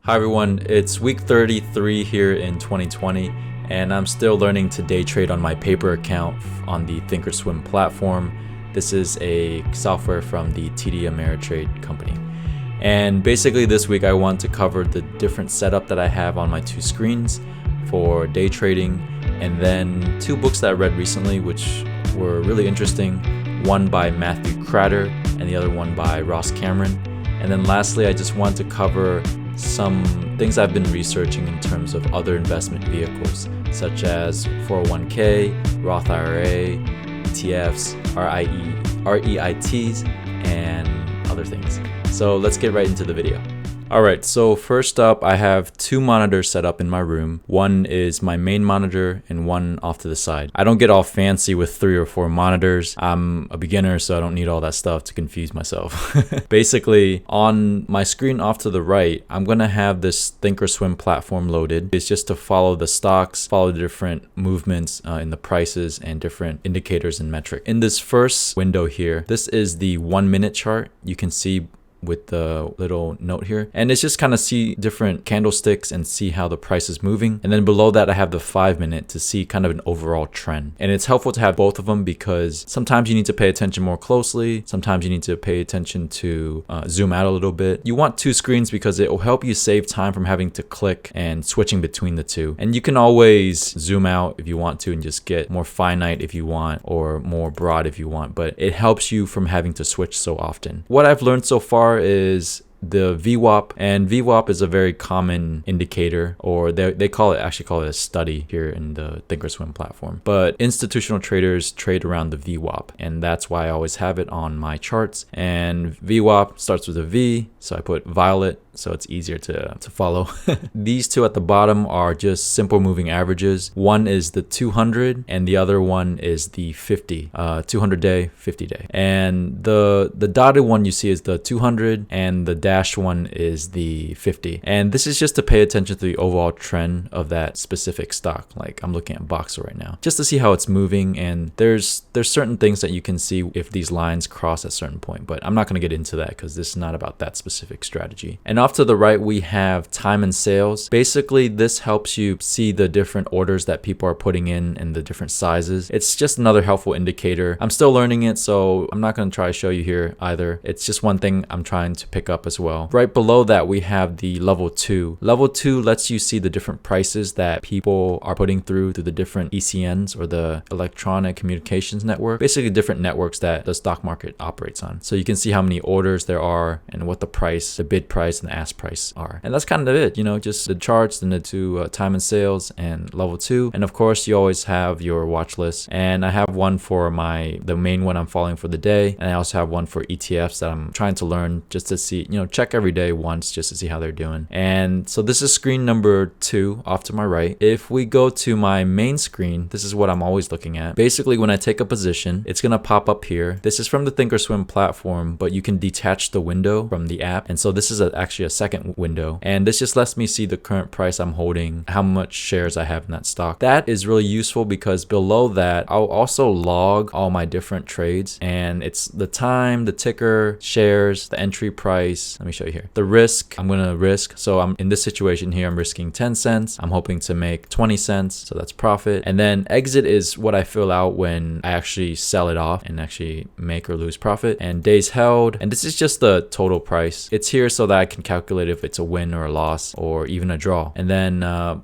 Hi everyone, it's week 33 here in 2020 and I'm still learning to day trade on my paper account on the Thinkorswim platform. This is a software from the TD Ameritrade company. And basically this week I want to cover the different setup that I have on my two screens for day trading, and then two books that I read recently which were really interesting, one by Matthew Kratter and the other one by Roth. And then lastly I just want to cover some things I've been researching in terms of other investment vehicles, such as 401k, Roth IRA, ETFs, REITs, and other things. So let's get right into the video. Alright, so first up, I have two monitors set up in my room. One is my main monitor and one off to the side. I don't get all fancy with 3 or 4 monitors. I'm a beginner, so I don't need all that stuff to confuse myself. Basically, on my screen off to the right, I'm going to have this Thinkorswim platform loaded. It's just to follow the stocks, follow the different movements in the prices and different indicators and metrics. In this first window here, this is the 1-minute chart. You can see with the little note here, and it's just kind of see different candlesticks and see how the price is moving. And then below that I have the 5-minute to see kind of an overall trend, and it's helpful to have both of them because sometimes you need to pay attention more closely, sometimes you need to pay attention to zoom out a little bit. You want two screens because it will help you save time from having to click and switching between the two, and you can always zoom out if you want to and just get more finite if you want, or more broad if you want, but it helps you from having to switch so often. What I've learned so far is the VWAP, and VWAP is a very common indicator, or they actually call it a study here in the Thinkorswim platform. But institutional traders trade around the VWAP, and that's why I always have it on my charts. And VWAP starts with a V, so I put violet, so it's easier to follow. These two at the bottom are just simple moving averages. One is the 200 and the other one is the 50, 200 day, 50 day. And the dotted one you see is the 200 and the dashed one is the 50. And this is just to pay attention to the overall trend of that specific stock. Like I'm looking at Boxer right now, just to see how it's moving. And there's certain things that you can see if these lines cross at a certain point, but I'm not going to get into that because this is not about that specific strategy. And off to the right, we have time and sales. Basically, this helps you see the different orders that people are putting in and the different sizes. It's just another helpful indicator. I'm still learning it, so I'm not going to try to show you here either. It's just one thing I'm trying to pick up as well. Right below that, we have the level 2. Level 2 lets you see the different prices that people are putting through the different ECNs, or the electronic communications network. Basically, different networks that the stock market operates on. So you can see how many orders there are and what the price, the bid price, and the ask price are. And that's kind of it, just the charts and the two time and sales and level 2. And of course you always have your watch list, and I have one for the main one I'm following for the day, and I also have one for ETFs that I'm trying to learn just to see, check every day once just to see how they're doing. And so this is screen number 2 off to my right. If we go to my main screen, this is what I'm always looking at. Basically, when I take a position, it's gonna pop up here. This is from the Thinkorswim platform, but you can detach the window from the app, and so this is actually a second window, and this just lets me see the current price I'm holding, how much shares I have in that stock. That is really useful because below that I'll also log all my different trades, and it's the time, the ticker, shares, the entry price. Let me show you here. The risk, I'm gonna risk, so I'm in this situation here, I'm risking 10 cents. I'm hoping to make 20 cents, so that's profit. And then exit is what I fill out when I actually sell it off and actually make or lose profit. And days held, and this is just the total price. It's here so that I can calculate if it's a win or a loss or even a draw. And then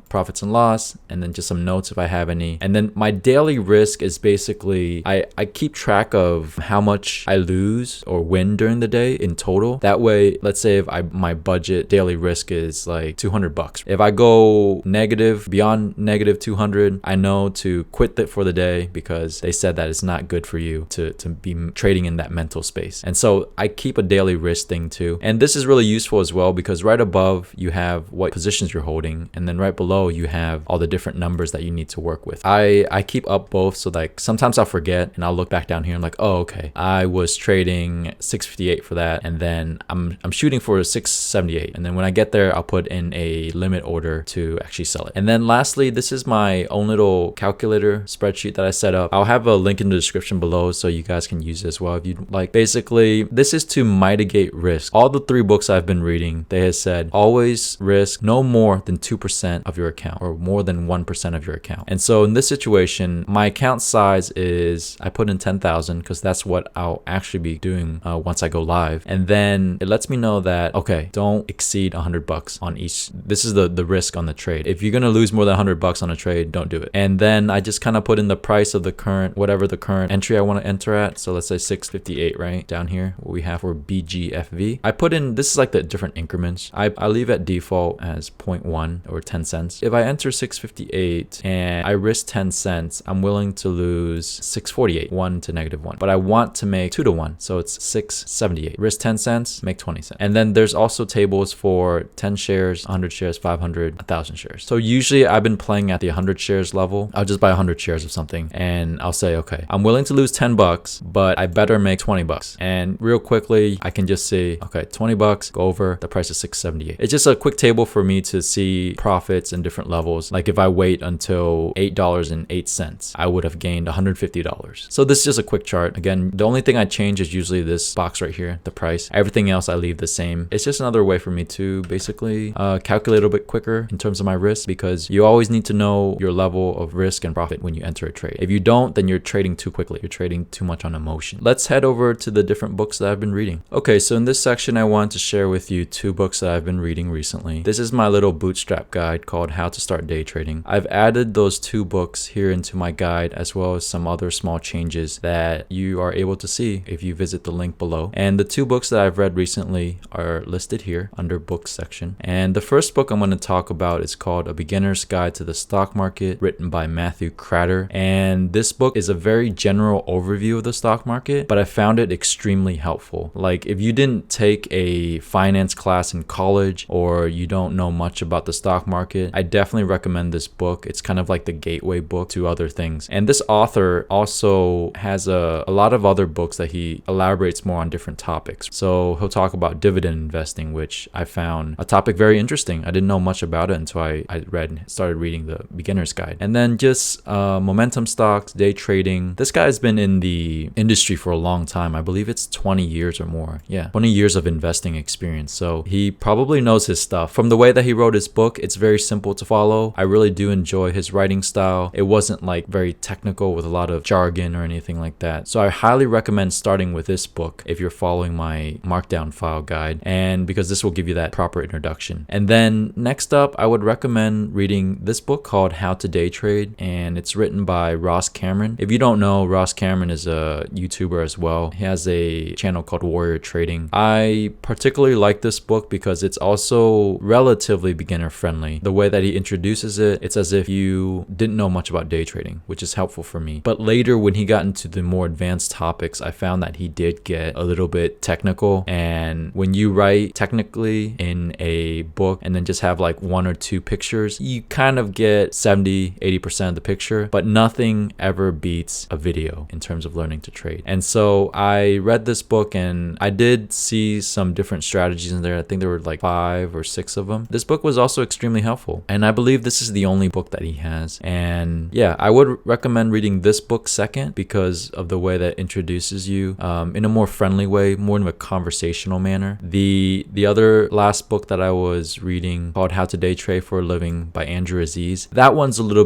profits and loss, and then just some notes if I have any. And then my daily risk is basically I keep track of how much I lose or win during the day in total. That way, let's say if my budget daily risk is like $200. If I go negative, beyond negative 200, I know to quit it for the day because they said that it's not good for you to be trading in that mental space. And so I keep a daily risk thing too. And this is really useful as well because right above you have what positions you're holding, and then right below you have all the different numbers that you need to work with. I keep up both, so like sometimes I'll forget and I'll look back down here and like, oh okay, I was trading 658 for that, and then I'm shooting for 678. And then when I get there, I'll put in a limit order to actually sell it. And then lastly, this is my own little calculator spreadsheet that I set up. I'll have a link in the description below so you guys can use it as well if you'd like. Basically, this is to mitigate risk. All the 3 books I've been reading, they have said always risk no more than 2% of your account or more than 1% of your account. And so in this situation, my account size is, I put in 10,000 because that's what I'll actually be doing once I go live. And then it lets me know that, okay, don't exceed $100 on each. This is the risk on the trade. If you're going to lose more than $100 on a trade, don't do it. And then I just kind of put in the price of the current, whatever the current entry I want to enter at. So let's say 658, right? Down here, what we have for BGFV. I put in, this is like the different increments. I leave at default as 0.1 or 10 cents. If I enter 658 and I risk 10 cents, I'm willing to lose 648, 1 to -1. But I want to make 2 to 1. So it's 678. Risk 10 cents, make 20 cents. And then there's also tables for 10 shares, 100 shares, 500, 1,000 shares. So usually I've been playing at the 100 shares level. I'll just buy 100 shares of something and I'll say, okay, I'm willing to lose $10, but I better make $20. And real quickly, I can just see, okay, $20, go over, the price is 678. It's just a quick table for me to see profits in different levels. Like if I wait until $8.08, I would have gained $150. So this is just a quick chart. Again, the only thing I change is usually this box right here, the price. Everything else I leave the same. It's just another way for me to basically calculate a little bit quicker in terms of my risk, because you always need to know your level of risk and profit when you enter a trade. If you don't, then you're trading too quickly. You're trading too much on emotion. Let's head over to the different books that I've been reading. Okay, so in this section, I want to share with you 2 books that I've been reading recently. This is my little bootstrap guide called How to Start Day Trading. I've added those 2 books here into my guide, as well as some other small changes that you are able to see if you visit the link below. And the 2 books that I've read recently are listed here under books section. And the first book I'm going to talk about is called A Beginner's Guide to the Stock Market, written by Matthew Kratter. And this book is a very general overview of the stock market, but I found it extremely helpful. Like if you didn't take a finance class in college or you don't know much about the stock market, I definitely recommend this book. It's kind of like the gateway book to other things. And this author also has a lot of other books that he elaborates more on different topics. So he'll talk about dividend investing, which I found a topic very interesting. I didn't know much about it until I started reading the beginner's guide. And then just momentum stocks, day trading. This guy's been in the industry for a long time. I believe it's 20 years or more. Yeah, 20 years of investing experience. So he probably knows his stuff. From the way that he wrote his book, it's very simple to follow. I really do enjoy his writing style. It wasn't like very technical with a lot of jargon or anything like that. So I highly recommend starting with this book if you're following my markdown file guide, and because this will give you that proper introduction. And then next up, I would recommend reading this book called How to Day Trade, and it's written by Ross Cameron. If you don't know, Ross Cameron is a YouTuber as well. He has a channel called Warrior Trading. I particularly like this book because it's also relatively beginner friendly. The way that he introduces it, it's as if you didn't know much about day trading, which is helpful for me. But later when he got into the more advanced topics, I found that he did get a little bit technical. And when you write technically in a book and then just have like 1 or 2 pictures, you kind of get 70-80% of the picture, but nothing ever beats a video in terms of learning to trade. And so I read this book and I did see some different strategies in there. I think there were like 5 or 6 of them. This book was also extremely helpful, and I believe this is the only book that he has. And yeah, I would recommend reading this book second because of the way that introduces you in a more friendly way, more in a conversational manner. The other last book that I was reading called How to Day Trade for a Living by Andrew Aziz, that one's a little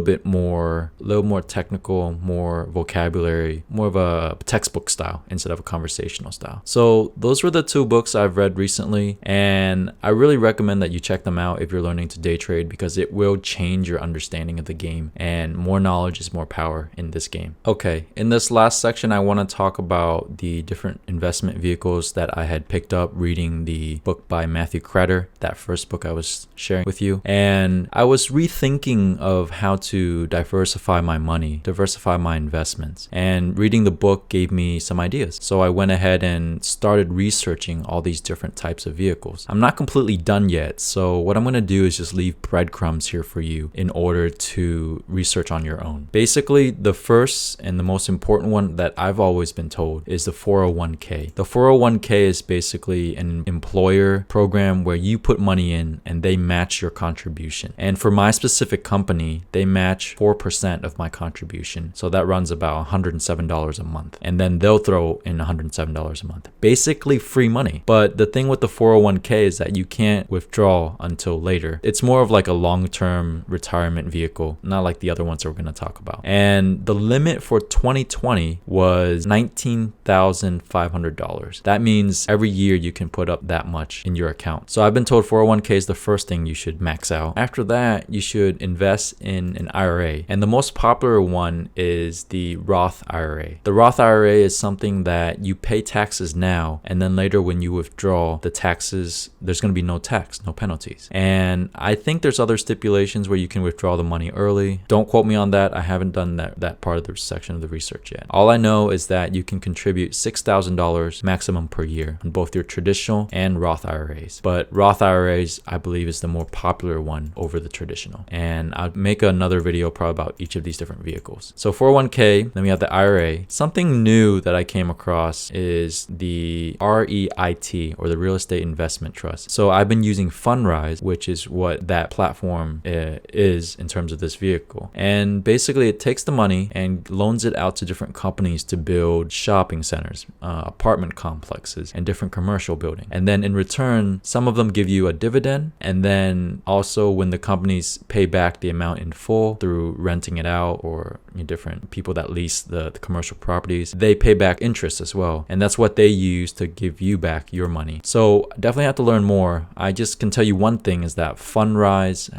more technical, more vocabulary, more of a textbook style instead of a conversational style. So those were the 2 books I've read recently, and I really recommend that you check them out if you're learning to day trade, because it will change your understanding of the game, and more knowledge is more power in this game. Okay, in this last section, I want to talk about the different investment vehicles that I had picked up reading the book by Matthew Kratter, that first book I was sharing with you. And I was rethinking of how to diversify my money, diversify my investments, and reading the book gave me some ideas. So I went ahead and started researching all these different types of vehicles. I'm not completely done yet, so what I'm going to do is just leave breadcrumbs here for you in order to research on your own. Basically, the first and the most important one that I've always been told is the 401k. The 401k is basically an employer program where you put money in and they match your contribution. And for my specific company, they match 4% of my contribution. So that runs about $107 a month. And then they'll throw in $107 a month. Basically free money. But the thing with the 401k is that you can't withdraw until later. It's more of like a long-term retirement vehicle, not like the other ones that we're going to talk about. And the limit for 2020 was $19,500. That means every year you can put up that much in your account. So I've been told 401k is the first thing you should max out. After that, you should invest in an IRA. And the most popular one is the Roth IRA. The Roth IRA is something that you pay taxes now, and then later when you withdraw the taxes, there's going to be no tax, no penalties. And I think there's other stipulations where you can withdraw the money early. Don't quote me on that. I haven't done that part of the section of the research yet. All I know is that you can contribute $6,000 maximum per year on both your traditional and Roth IRAs. But Roth IRAs, I believe, is the more popular one over the traditional. And I'll make another video probably about each of these different vehicles. So 401k, then we have the IRA. Something new that I came across is the REIT, or the Real Estate Investment Trust. So I've been using Fundrise, which is what that platform is in terms of this vehicle. And basically it takes the money and loans it out to different companies to build shopping centers, apartment complexes, and different commercial buildings. And then in return, some of them give you a dividend. And then also when the companies pay back the amount in full through renting it out, or different people that lease the commercial properties, they pay back interest as well. And that's what they use to give you back your money. So definitely have to learn more. I just can tell you one thing is that Fundrise,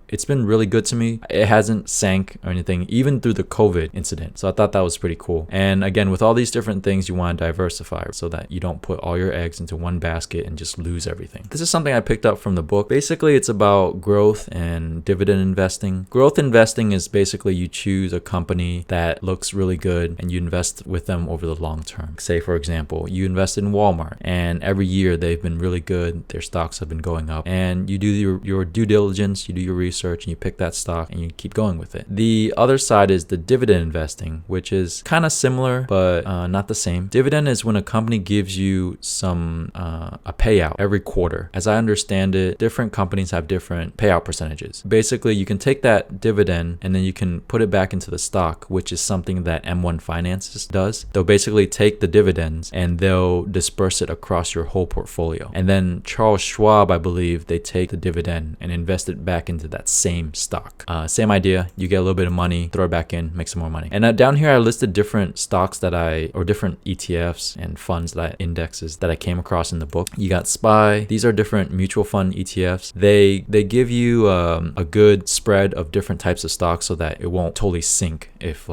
it's been really good to me. It hasn't sank or anything, even through the COVID incident. So I thought that was pretty cool. And again, with all these different things, you want to diversify so that you don't put all your eggs into one basket and just lose everything. This is something I picked up from the book. Basically, it's about growth and dividend investing. Growth investing is basically you choose a company that looks really good and you invest with them over the long term. Say, for example, you invest in Walmart and every year they've been really good. Their stocks have been going up, and you do your due diligence, you do your research, and you pick that stock and you keep going with it. The other side is the dividend investing, which is kind of similar, but not the same. Dividend is when a company gives you a payout every quarter. As I understand it, different companies have different payout percentages. Basically, you can take that dividend and then you can put it back into the stock, which is something that M1 Finances does. They'll basically take the dividends and they'll disperse it across your whole portfolio. And then Charles Schwab, I believe, they take the dividend and invest it back into that same stock. Same idea. You get a little bit of money, throw it back in, make some more money. And down here, I listed different stocks or different ETFs and funds, indexes that I came across in the book. You got SPY. These are different mutual fund ETFs. They give you a good spread of different types of stocks so that it won't totally sink if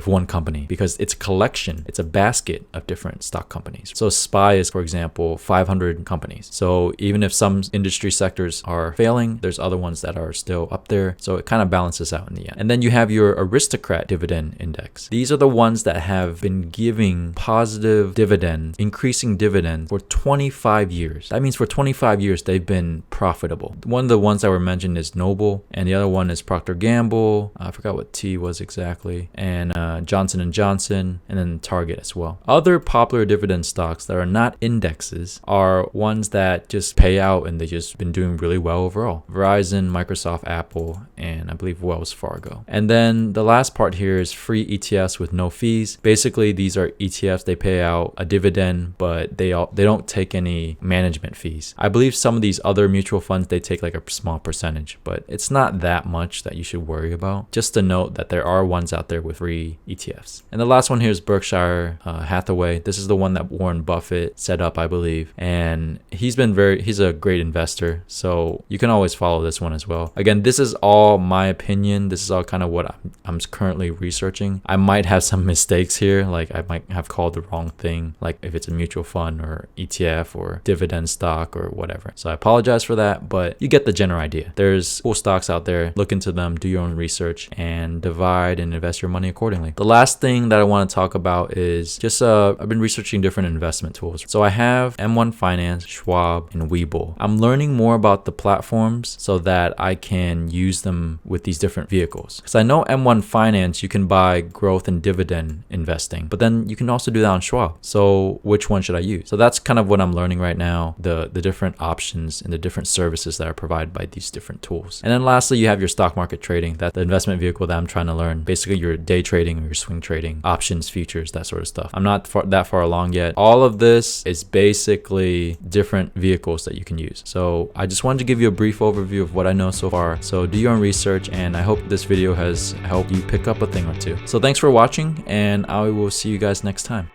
one company, because it's a collection, it's a basket of different stock companies. So SPY is, for example, 500 companies. So even if some industry sectors are failing, there's other ones that are still up there. So it kind of balances out in the end. And then you have your Aristocrat Dividend Index. These are the ones that have been giving positive dividends, increasing dividends for 25 years. That means for 25 years, they've been profitable. One of the ones that were mentioned is Noble, and the other one is Procter & Gamble. I forgot what T was exactly. And Johnson & Johnson, and then Target as well. Other popular dividend stocks that are not indexes are ones that just pay out and they just been doing really well overall. Verizon, Microsoft, Apple, and I believe Wells Fargo. And then the last part here is free ETFs with no fees. Basically, these are ETFs, they pay out a dividend, but they don't take any management fees. I believe some of these other mutual funds, they take like a small percentage, but it's not that much that you should worry about. Just to note that there are ones out there with free ETFs. And the last one here is Berkshire Hathaway. This is the one that Warren Buffett set up, I believe. And he's a great investor. So you can always follow this one as well. Again, this is all my opinion. This is all kind of what I'm currently researching. I might have some mistakes here. Like I might have called the wrong thing, like if it's a mutual fund or ETF or dividend stock or whatever. So I apologize for that, but you get the general idea. There's cool stocks out there. Look into them, do your own research, and divide guide and invest your money accordingly. The last thing that I want to talk about is just I've been researching different investment tools. So I have M1 Finance, Schwab, and Webull. I'm learning more about the platforms so that I can use them with these different vehicles. Because I know M1 Finance, you can buy growth and dividend investing, but then you can also do that on Schwab. So which one should I use? So that's kind of what I'm learning right now, the different options and the different services that are provided by these different tools. And then lastly, you have your stock market trading. That's the investment vehicle that I'm trying to learn. Basically your day trading or your swing trading, options, futures, that sort of stuff. I'm not that far along yet. All of this is basically different vehicles that you can use. So I just wanted to give you a brief overview of what I know so far. So do your own research, and I hope this video has helped you pick up a thing or two. So thanks for watching, and I will see you guys next time.